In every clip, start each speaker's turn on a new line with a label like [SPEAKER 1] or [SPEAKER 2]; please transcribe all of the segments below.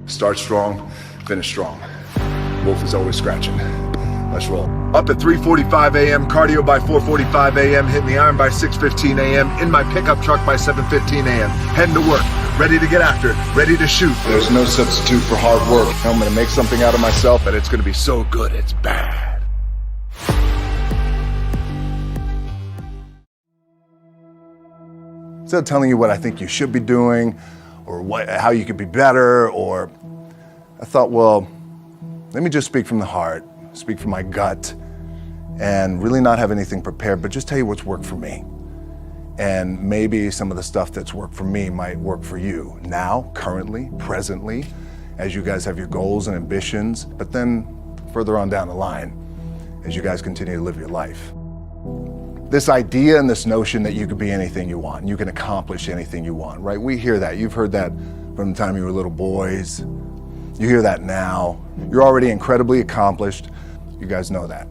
[SPEAKER 1] Start strong, finish strong. Wolf is always scratching. Let's roll. Up at 3:45 a.m., cardio by 4:45 a.m., hitting the iron by 6:15 a.m., in my pickup truck by 7:15 a.m., heading to work, ready to get after it, ready to shoot. There's no substitute for hard work. I'm gonna make something out of myself, and it's gonna be so good, it's bad. Instead of telling you what I think you should be doing, or how you could be better, or I thought, well, let me just speak from the heart, speak from my gut, and really not have anything prepared, but just tell you what's worked for me. And maybe some of the stuff that's worked for me might work for you now, currently, presently, as you guys have your goals and ambitions, but then further on down the line, as you guys continue to live your life. This idea and this notion that you could be anything you want, and you can accomplish anything you want, right? We hear that. You've heard that from the time you were little boys. You hear that now. You're already incredibly accomplished. You guys know that.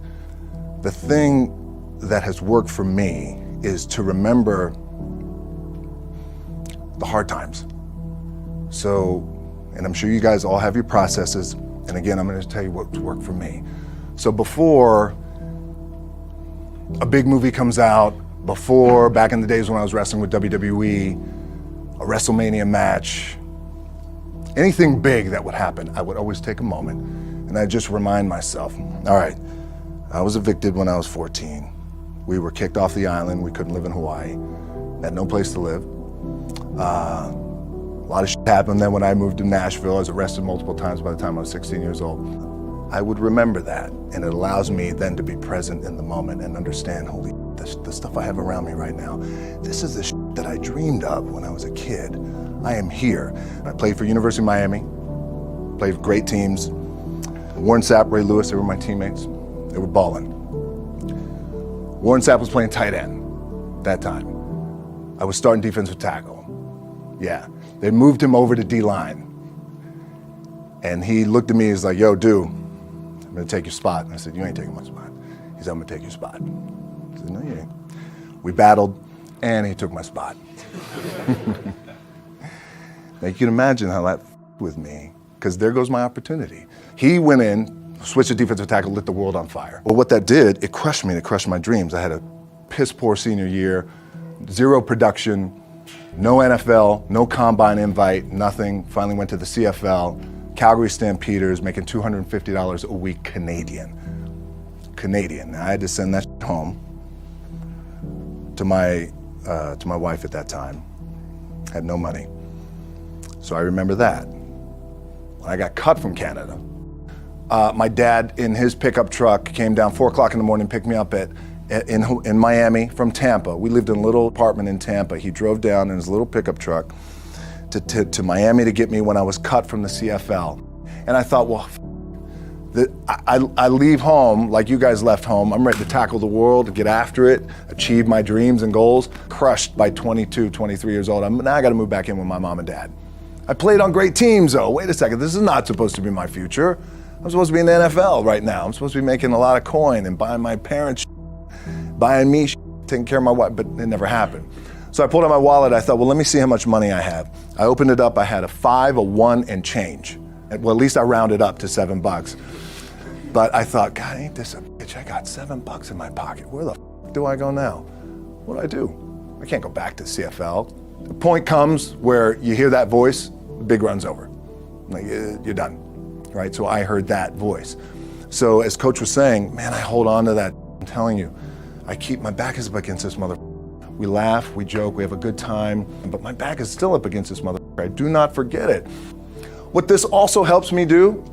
[SPEAKER 1] The thing that has worked for me is to remember the hard times. So, and I'm sure you guys all have your processes. And again, I'm going to tell you what's worked for me. So before a big movie comes out, before, back in the days when I was wrestling with WWE, a WrestleMania match, anything big that would happen, I would always take a moment and I'd just remind myself, all right, I was evicted when I was 14. We were kicked off the island. We couldn't live in Hawaii. Had no place to live. A lot of shit happened then when I moved to Nashville. I was arrested multiple times by the time I was 16 years old. I would remember that, and it allows me then to be present in the moment and understand, holy, the stuff I have around me right now, this is the shit that I dreamed of when I was a kid. I am here. I played for University of Miami, played for great teams. Warren Sapp, Ray Lewis, they were my teammates. They were balling. Warren Sapp was playing tight end that time. I was starting defensive tackle. Yeah, they moved him over to D-line. And he looked at me, he's like, yo, dude, I'm gonna take your spot. And I said, you ain't taking my spot. He said, I'm gonna take your spot. I said, no, you ain't. We battled, and he took my spot. Now you can imagine how that with me, because there goes my opportunity. He went in, switched to defensive tackle, lit the world on fire. Well, what that did, it crushed me, it crushed my dreams. I had a piss poor senior year, zero production, no NFL, no combine invite, nothing. Finally went to the CFL, Calgary Stampeders, making $250 a week Canadian. Now I had to send that home to my wife at that time. Had no money. So I remember that. When I got cut from Canada, my dad in his pickup truck came down 4 o'clock in the morning, picked me up in Miami from Tampa. We lived in a little apartment in Tampa. He drove down in his little pickup truck to Miami to get me when I was cut from the CFL. And I thought, well, I leave home like you guys left home. I'm ready to tackle the world, to get after it, achieve my dreams and goals. Crushed by 22, 23 years old. Now I got to move back in with my mom and dad. I played on great teams though. Wait a second, this is not supposed to be my future. I'm supposed to be in the NFL right now. I'm supposed to be making a lot of coin and buying my parents, buying me, taking care of my wife, but it never happened. So I pulled out my wallet. I thought, well, let me see how much money I have. I opened it up. I had a 5, a 1, and change. Well, at least I rounded up to $7. But I thought, God, ain't this a bitch? I got $7 in my pocket. Where the f do I go now? What do I do? I can't go back to CFL. The point comes where you hear that voice, the big run's over. Like, you're done, right? So I heard that voice. So as Coach was saying, man, I hold on to that. I'm telling you, I keep my back is up against this mother. We laugh, we joke, we have a good time, but my back is still up against this mother. I do not forget it. What this also helps me do,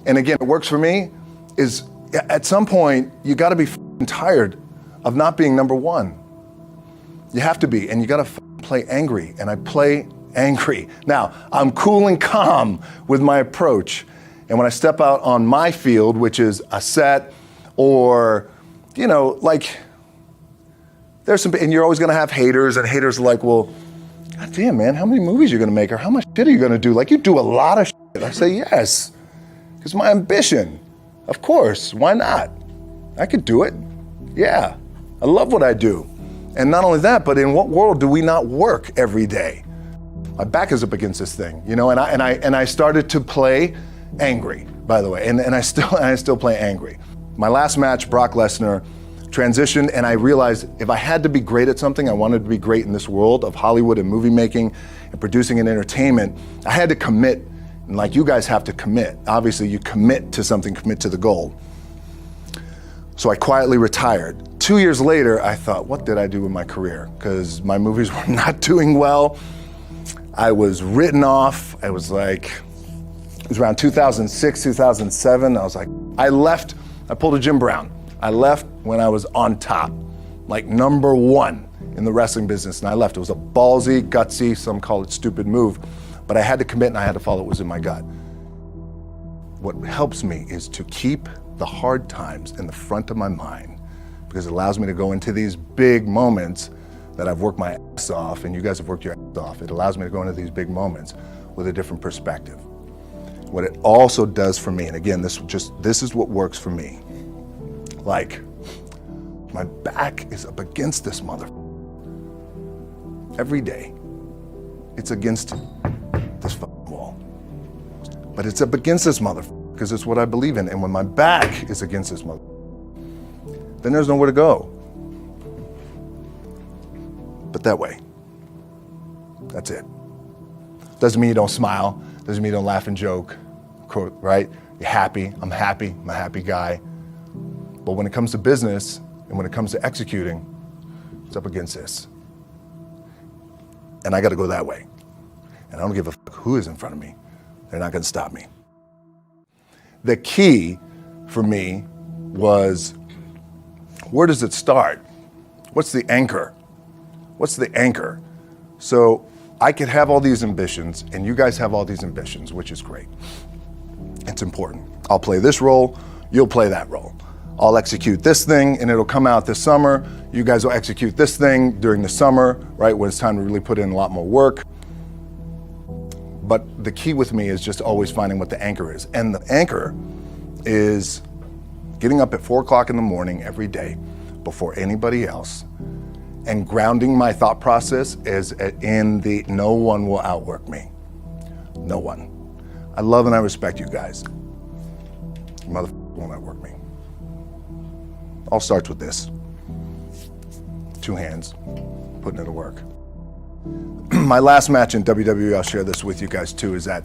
[SPEAKER 1] and again, it works for me, is at some point, you gotta be tired of not being number one. You have to be, and you gotta play angry, and I play angry. Now, I'm cool and calm with my approach, and when I step out on my field, which is a set, or, you know, like, there's some, and you're always gonna have haters, and haters are like, well, God damn, man, how many movies are you gonna make, or how much shit are you gonna do? Like, you do a lot of shit. I say, yes, it's my ambition. Of course, why not? I could do it. Yeah, I love what I do. And not only that, but in what world do we not work every day? my back is up against this thing, you know, and I started to play angry, by the way, and I still play angry. My last match, Brock Lesnar, transitioned, and I realized if I had to be great at something, I wanted to be great in this world of Hollywood and movie making and producing and entertainment, I had to commit, and like you guys have to commit. Obviously, you commit to something, commit to the goal. So I quietly retired. 2 years later, I thought, what did I do with my career? Because my movies were not doing well. I was written off. It was around 2006, 2007. I was like, I pulled a Jim Brown. I left when I was on top, like number one in the wrestling business, and I left. It was a ballsy, gutsy, some call it stupid move, but I had to commit and I had to follow what was in my gut. What helps me is to keep the hard times in the front of my mind, because it allows me to go into these big moments that I've worked my ass off, and you guys have worked your ass off. It allows me to go into these big moments with a different perspective. What it also does for me, and again, this is what works for me. Like, my back is up against this mother. Every day, it's against this wall. But it's up against this mother because it's what I believe in. And when my back is against this mother, then there's nowhere to go. But that way. That's it. Doesn't mean you don't smile. Doesn't mean you don't laugh and joke, right? You're happy. I'm a happy guy. But when it comes to business and when it comes to executing, it's up against this. And I got to go that way. And I don't give a fuck who is in front of me. They're not going to stop me. The key for me was, where does it start? What's the anchor? What's the anchor? So I could have all these ambitions, and you guys have all these ambitions, which is great. It's important. I'll play this role, you'll play that role. I'll execute this thing, and it'll come out this summer. You guys will execute this thing during the summer, right, when it's time to really put in a lot more work. But the key with me is just always finding what the anchor is. And the anchor is getting up at 4 o'clock in the morning every day before anybody else and grounding my thought process is in the no one will outwork me. No one. I love and I respect you guys. Motherfucker won't outwork me. All starts with this. 2 hands, putting it to work. My last match in WWE, I'll share this with you guys too, is that,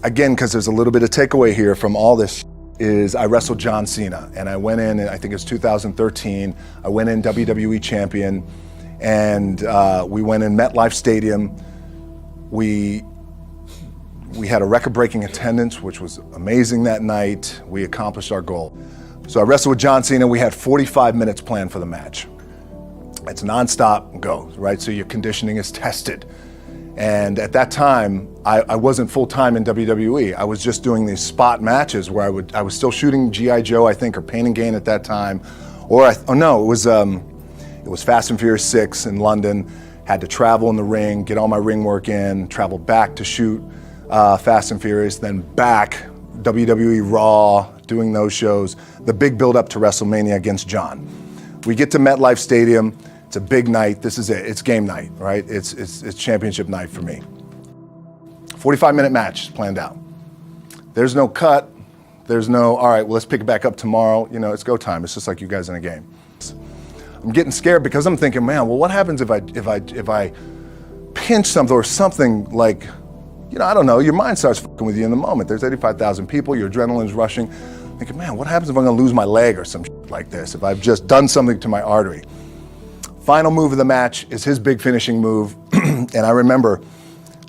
[SPEAKER 1] again, because there's a little bit of takeaway here from all this, is I wrestled John Cena, and I went in, I think it was 2013, I went in WWE champion, and we went in MetLife Stadium. We had a record-breaking attendance, which was amazing that night. We accomplished our goal. So I wrestled with John Cena. We had 45 minutes planned for the match. It's nonstop go, right? So your conditioning is tested. And at that time, I wasn't full-time in WWE. I was just doing these spot matches where I was still shooting G.I. Joe, I think, or Pain and Gain at that time. It was Fast and Furious 6 in London. Had to travel in the ring, get all my ring work in, travel back to shoot Fast and Furious, then back, WWE Raw, doing those shows. The big build up to WrestleMania against John. We get to MetLife Stadium. It's a big night. This is it. It's game night, right? It's championship night for me. 45-minute match planned out. There's no cut. There's no, all right, well, let's pick it back up tomorrow. You know, it's go time. It's just like you guys in a game. I'm getting scared because I'm thinking, man, well, what happens if I pinch something or something like, you know, I don't know, your mind starts fucking with you in the moment. There's 85,000 people, your adrenaline's rushing. Thinking, man, what happens if I'm gonna lose my leg or some shit like this, if I've just done something to my artery? Final move of the match is his big finishing move. And I remember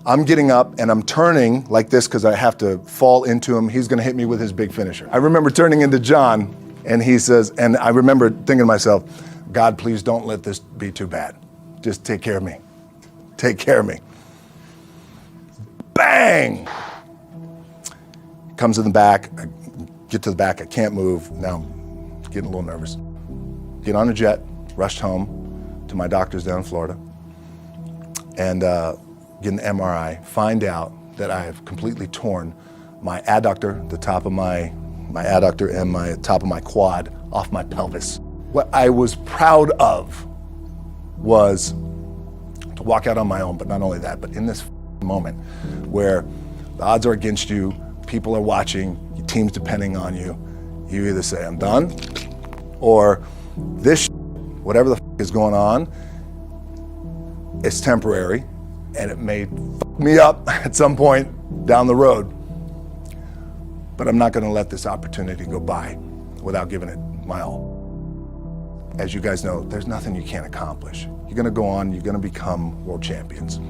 [SPEAKER 1] I'm getting up and I'm turning like this because I have to fall into him. He's gonna hit me with his big finisher. I remember turning into John and he says, and I remember thinking to myself, God, please don't let this be too bad. Just take care of me. Take care of me. Bang! Comes in the back, I get to the back, I can't move. Now I'm getting a little nervous. Get on a jet, rushed home to my doctor's down in Florida, and get an MRI, find out that I have completely torn my adductor, the top of my adductor and my top of my quad off my pelvis. What I was proud of was walk out on my own, but not only that, but in this moment where the odds are against you, people are watching, your team's depending on you, you either say, I'm done, or this whatever the is going on, it's temporary, and it may fuck me up at some point down the road. But I'm not gonna let this opportunity go by without giving it my all. As you guys know, there's nothing you can't accomplish. You're gonna go on, you're gonna become world champions.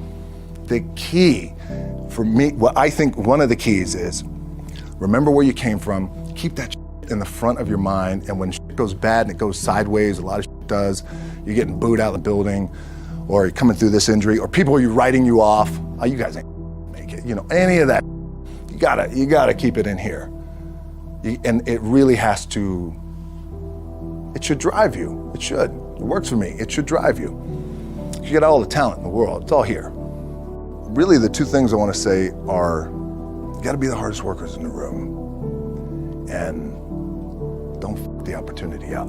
[SPEAKER 1] The key for me, what I think one of the keys is, remember where you came from, keep that in the front of your mind, and when shit goes bad and it goes sideways, a lot of shit does, you're getting booed out of the building, or you're coming through this injury, or people are writing you off, oh, you guys ain't make it, any of that, you gotta keep it in here. And it really has to, it should drive you, it should. It works for me, it should drive you. You got all the talent in the world, it's all here. Really the two things I wanna say are, you gotta be the hardest workers in the room, and don't f the opportunity up.